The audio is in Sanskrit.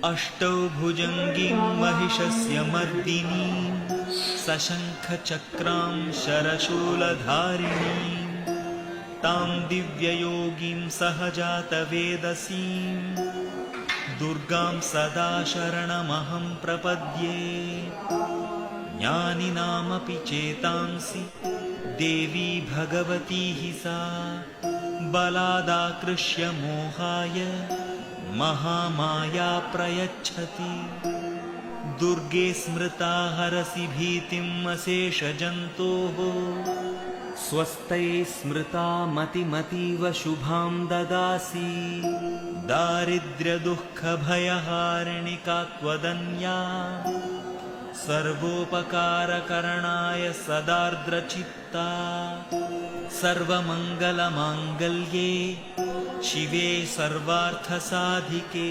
अष्टौ भुजङ्गीं महिषस्य मर्दिनीं सशङ्खचक्रां शरशूलधारिणीं तां दिव्ययोगीं सहजातवेदसीं दुर्गां सदा शरणमहं प्रपद्ये। ज्ञानिनामपि चेतांसि देवी भगवती हि सा बलादाकृष्य मोहाय महामाया प्रयच्छति। दुर्गे स्मृता हरसि भीतिम् अशेषजन्तोः स्वस्ते स्मृता मतिमतीव शुभां ददासि। दारिद्र्यदुःखभयहारिणिका त्वदन्या सर्वोपकारकरणाय सदार्द्रचित्ता सर्वमङ्गलमाङ्गल्ये शिवे सर्वार्थसाधिके।